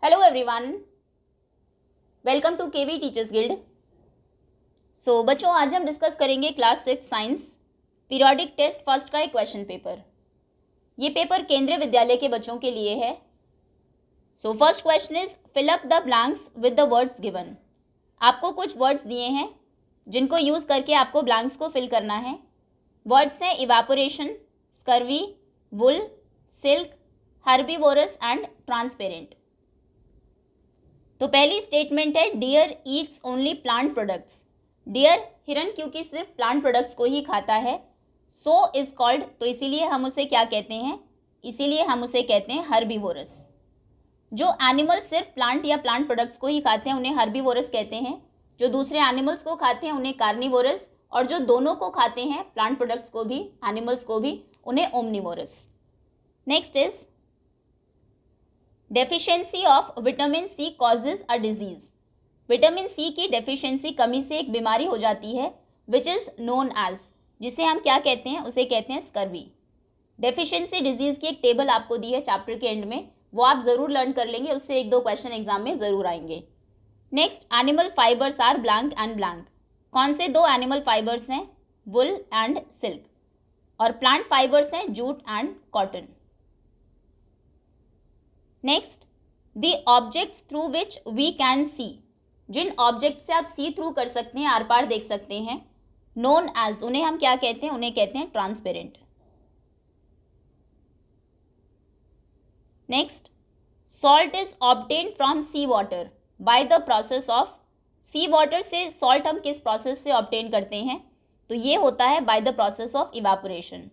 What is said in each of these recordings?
Hello everyone, welcome to KV teachers guild. So बच्चों, आज हम डिस्कस करेंगे class 6 science periodic test first का एक क्वेश्चन पेपर। ये पेपर केंद्रीय विद्यालय के बच्चों के लिए है। So first question is fill up the blanks with the words given. आपको कुछ वर्ड्स दिए हैं जिनको यूज़ करके आपको ब्लैंक्स को फिल करना है। वर्ड्स हैं evaporation, scurvy, wool, silk, herbivorous and transparent. तो पहली स्टेटमेंट है deer eats only plant products. Deer हिरन क्योंकि सिर्फ प्लांट प्रोडक्ट्स को ही खाता है, सो इज कॉल्ड, तो इसीलिए हम उसे क्या कहते हैं, इसीलिए हम उसे कहते हैं हर्बीवोरस। जो एनिमल सिर्फ प्लांट या प्लांट प्रोडक्ट्स को ही खाते हैं उन्हें हर्बीवोरस कहते हैं। जो दूसरे एनिमल्स को खाते हैं उन्हें कार्निवोरस, और जो दोनों को खाते हैं प्लांट प्रोडक्ट्स को भी एनिमल्स को भी, उन्हें omnivorous. Next is deficiency of vitamin C causes a disease. Vitamin C की डेफिशिएंसी कमी से एक बीमारी हो जाती है विच इज़ नोन एज, जिसे हम क्या कहते हैं, उसे कहते हैं स्कर्वी। डेफिशिएंसी डिजीज की एक टेबल आपको दी है चैप्टर के एंड में, वो आप ज़रूर लर्न कर लेंगे, उससे एक दो क्वेश्चन एग्जाम में ज़रूर आएंगे। Next, animal fibers are blank and blank. कौन से दो एनिमल फाइबर्स हैं, वुल एंड सिल्क, और प्लांट फाइबर्स हैं jute and cotton. Next, the objects through which we can see. जिन ऑब्जेक्ट से आप सी थ्रू कर सकते हैं, आर पार देख सकते हैं, नोन एज, उन्हें हम क्या कहते हैं, उन्हें कहते हैं transparent. Next, salt is obtained from sea water by the process of. Sea water से सॉल्ट हम किस प्रोसेस से ऑब्टेन करते हैं, तो ये होता है bye the process of evaporation.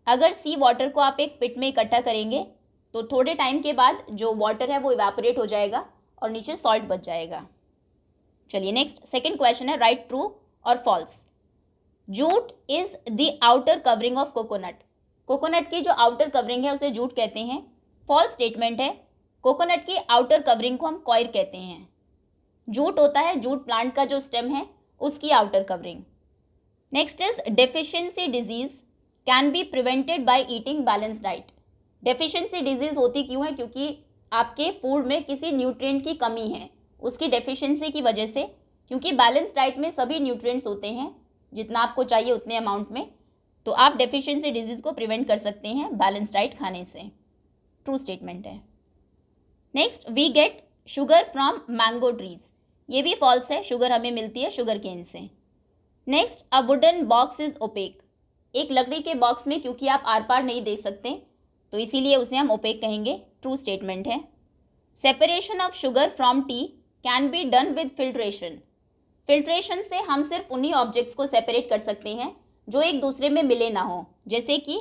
अगर सी वाटर को आप एक पिट में इकट्ठा करेंगे तो थोड़े टाइम के बाद जो वाटर है वो इवेपोरेट हो जाएगा और नीचे सॉल्ट बच जाएगा। चलिए नेक्स्ट, सेकंड क्वेश्चन है राइट ट्रू और false. Jute is the outer covering of coconut. Coconut की जो आउटर कवरिंग है उसे जूट कहते हैं। फॉल्स स्टेटमेंट है, कोकोनट की आउटर कवरिंग को हम कॉयर कहते हैं। जूट होता है जूट प्लांट का जो स्टेम है उसकी outer covering. Next is deficiency disease can be prevented by eating balance diet. Deficiency disease होती क्यों है, क्योंकि आपके फूड में किसी न्यूट्रिएंट की कमी है, उसकी डेफिशिएंसी की वजह से। क्योंकि बैलेंस डाइट में सभी न्यूट्रिएंट्स होते हैं, जितना आपको चाहिए उतने अमाउंट में, तो आप डेफिशिएंसी डिजीज़ को प्रिवेंट कर सकते हैं बैलेंस डाइट खाने से। ट्रू स्टेटमेंट है। Next, we get sugar from mango trees. ये भी फॉल्स है, शुगर हमें मिलती है शुगर केन से। Next, a wooden box is opaque. एक लकड़ी के बॉक्स में क्योंकि आप आर पार नहीं देख सकते तो इसीलिए उसे हम ओपेक कहेंगे। ट्रू स्टेटमेंट है। Separation of sugar from T can be done with filtration. Filtration से हम सिर्फ उन्हीं ऑब्जेक्ट्स को सेपरेट कर सकते हैं जो एक दूसरे में मिले ना हो। जैसे कि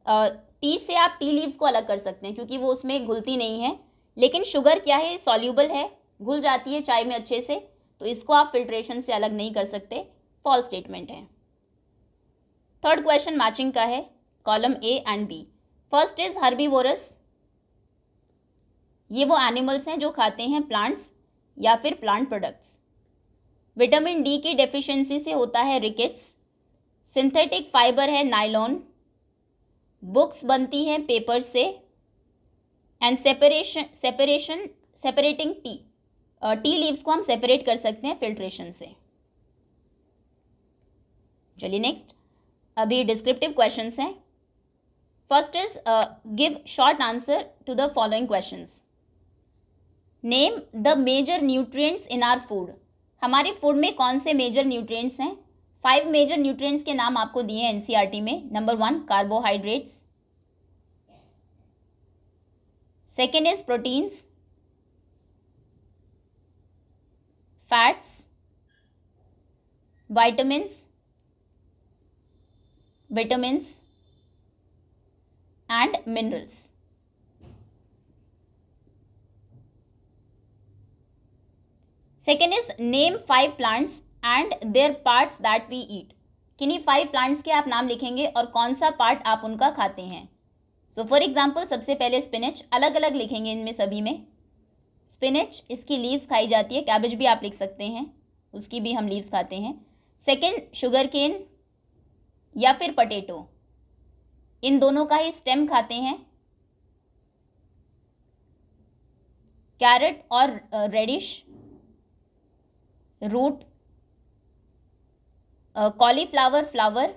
टी से आप टी लीव्स को अलग कर सकते हैं क्योंकि वो उसमें घुलती नहीं है, लेकिन शुगर क्या है, सॉल्यूबल है, घुल जाती है चाय में अच्छे से, तो इसको आप फिल्ट्रेशन से अलग नहीं कर सकते। फॉल्स स्टेटमेंट है। थर्ड क्वेश्चन मैचिंग का है, column A and B. First is herbivorous. ये वो एनिमल्स हैं जो खाते हैं प्लांट्स या फिर प्लांट प्रोडक्ट्स। विटामिन डी की डेफिशिएंसी से होता है रिकेट्स। सिंथेटिक फाइबर है नायलॉन। बुक्स बनती हैं पेपर से। एंड सेपरेटिंग टी लीव्स को हम सेपरेट कर सकते हैं फिल्ट्रेशन से। चलिए नेक्स्ट, अभी डिस्क्रिप्टिव क्वेश्चंस हैं। First is give short answer to the following questions. Name the major nutrients in our food. हमारे फूड में कौन से मेजर न्यूट्रिएंट्स हैं? 5 मेजर न्यूट्रिएंट्स के नाम आपको दिए हैं एनसीईआरटी में। Number 1 carbohydrates, second is proteins, fats, vitamins and minerals. Second is name 5 plants and their parts that we eat. किन्हीं 5 plants के आप नाम लिखेंगे और कौन सा पार्ट आप उनका खाते हैं। सो फॉर एग्जाम्पल, सबसे पहले स्पिनच, अलग अलग लिखेंगे इनमें सभी में। स्पिनच, इसकी लीव्स खाई जाती है। कैबेज भी आप लिख सकते हैं, उसकी भी हम लीव्स खाते हैं। सेकेंड, शुगर केन या फिर पटेटो, इन दोनों का ही स्टेम खाते हैं। कैरेट और radish, root, cauliflower flower,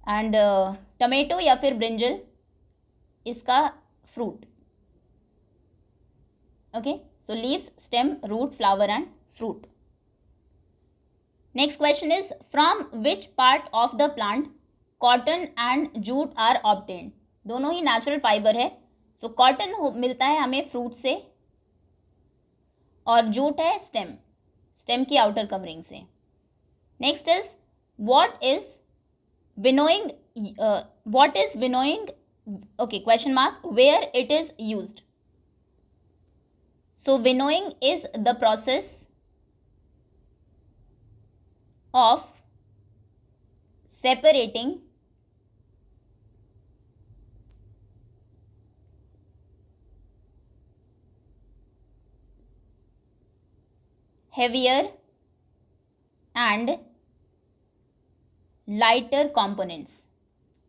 and tomato या फिर ब्रिंजल इसका fruit. Okay, so leaves, stem, root, flower and fruit. Next question is from which part of the plant cotton and jute are obtained. दोनों ही natural fibre है. So cotton मिलता है हमें fruit से और जूट है स्टेम की आउटर कवरिंग से. Next is what is winnowing, okay, question mark, where it is used. So winnowing is the process of separating heavier and lighter components.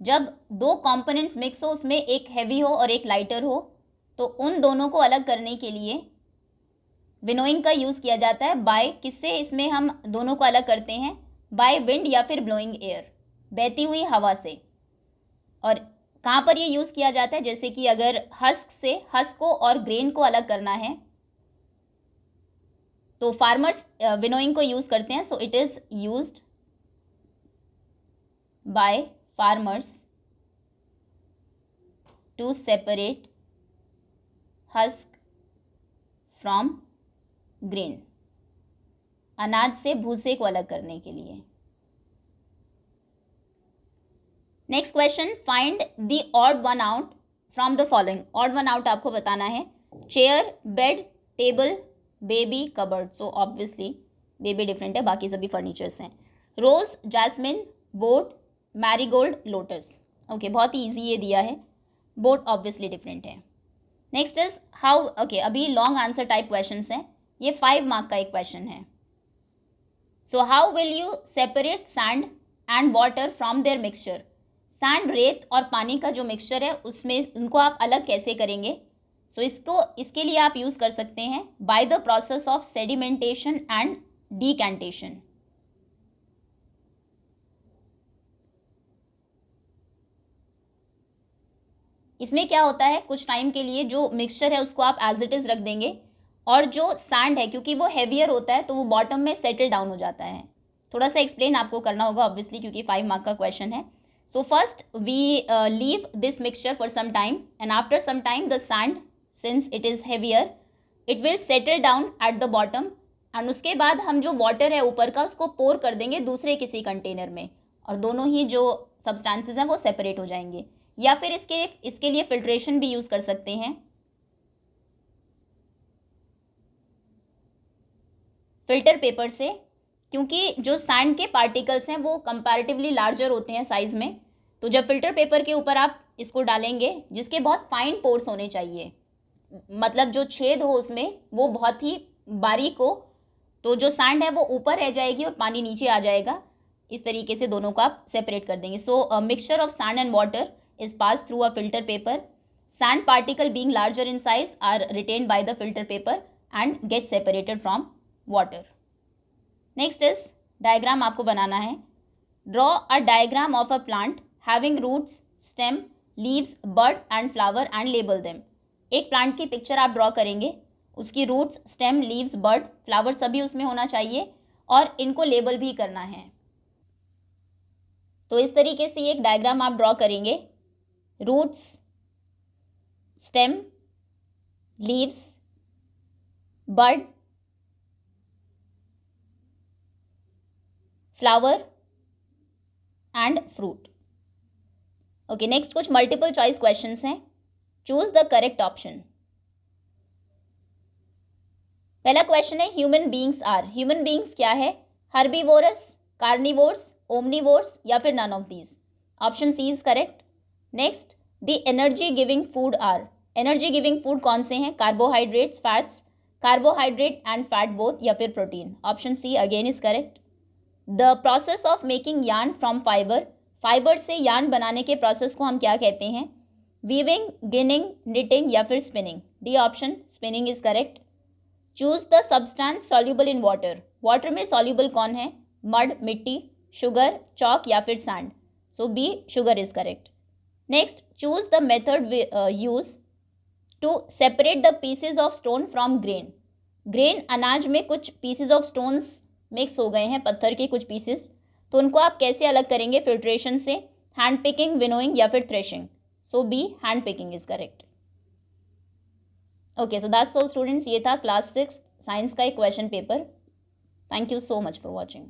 जब दो components मिक्स हो, उसमें एक heavy हो और एक lighter हो, तो उन दोनों को अलग करने के लिए विनोइंग का यूज़ किया जाता है. बाय किससे इसमें हम दोनों को अलग करते हैं? बाय विंड या फिर ब्लोइंग एयर, बहती हुई हवा से. और कहाँ पर ये यूज़ किया जाता है? जैसे कि अगर हस्क को और ग्रेन को अलग करना है तो फार्मर्स विनोइंग को यूज़ करते हैं. So it is used by farmers to separate husk from grain, अनाज से भूसे को अलग करने के लिए. Next question, find the odd one out from the following. Odd one out आपको बताना है. Chair, bed, table, baby, cupboard. So obviously baby different है, बाकी सभी फर्नीचर्स हैं. Rose, jasmine, boat, marigold, lotus. Okay, बहुत ही ईजी ये दिया है. बोट ऑब्वियसली डिफरेंट है. नेक्स्ट इज हाउ, ओके, अभी लॉन्ग आंसर टाइप क्वेश्चन हैं. ये 5 मार्क का एक क्वेश्चन है. So how will you separate sand and water from their mixture. Sand, रेत और पानी का जो मिक्सचर है उसमें उनको आप अलग कैसे करेंगे? सो इसके लिए आप यूज़ कर सकते हैं by the process of sedimentation and decantation. इसमें क्या होता है, कुछ टाइम के लिए जो मिक्सचर है उसको आप एज इट इज़ रख देंगे और जो सैंड है क्योंकि वो हैवियर होता है तो वो बॉटम में सेटल डाउन हो जाता है. थोड़ा सा एक्सप्लेन आपको करना होगा ऑब्वियसली क्योंकि 5 मार्क का क्वेश्चन है. So first we leave this mixture for some time and after some time the sand, since it is heavier, it will settle down at the bottom and उसके बाद हम जो वाटर है ऊपर का उसको पोर कर देंगे दूसरे किसी कंटेनर में और दोनों ही जो सब्सटेंसेस हैं वो सेपरेट हो जाएंगे. या फिर इसके लिए फिल्ट्रेशन भी यूज़ कर सकते हैं. फिल्टर पेपर से, क्योंकि जो सैंड के पार्टिकल्स हैं वो कंपैरेटिवली लार्जर होते हैं साइज़ में. तो जब फिल्टर पेपर के ऊपर आप इसको डालेंगे जिसके बहुत फाइन पोर्स होने चाहिए, मतलब जो छेद हो उसमें वो बहुत ही बारीक हो, तो जो सैंड है वो ऊपर रह जाएगी और पानी नीचे आ जाएगा. इस तरीके से दोनों को आप सेपरेट कर देंगे. So mixture of sand and water is passed through a filter paper. Sand particle being larger in size are retained by the filter paper and get separated from water. Next is diagram आपको बनाना है. Draw a diagram of a plant having roots, stem, leaves, bud and flower and label them. एक plant की picture आप draw करेंगे, उसकी roots, stem, leaves, bud, flower सभी उसमें होना चाहिए और इनको लेबल भी करना है. तो इस तरीके से एक डायग्राम आप ड्रॉ करेंगे. Roots, stem, leaves, bud, flower and fruit. Okay, next कुछ मल्टीपल चॉइस क्वेश्चंस हैं. Choose the correct option. पहला क्वेश्चन है human beings are. Human beings क्या है? हर्बीवोरस, कार्निवोर्स, ओमनीवोर्स या फिर none of these. Option C is correct. Next, the energy giving food are. Energy giving food कौन से हैं? Carbohydrates, fats, carbohydrate and fat both या फिर protein. Option C again is correct. The process of making yarn from fibre. Fibre से yarn बनाने के process को हम क्या कहते हैं? वीविंग, गिनिंग, निटिंग या फिर spinning? D option, spinning is correct. Choose the substance soluble in water. Water में सॉल्यूबल कौन है? मड, मिट्टी, शुगर, चॉक या फिर sand? So B, sugar is correct. Next, choose the method use to separate the pieces of stone from grain. Grain, अनाज में कुछ pieces of stones mix हो गए हैं, पत्थर के कुछ पीसेस, तो उनको आप कैसे अलग करेंगे? फिल्ट्रेशन से, हैंड पिकिंग, विनोइंग या फिर threshing? So B, hand picking is correct. Okay, so that's all students, ये था क्लास 6 साइंस का एक question paper. Thank you so much for watching.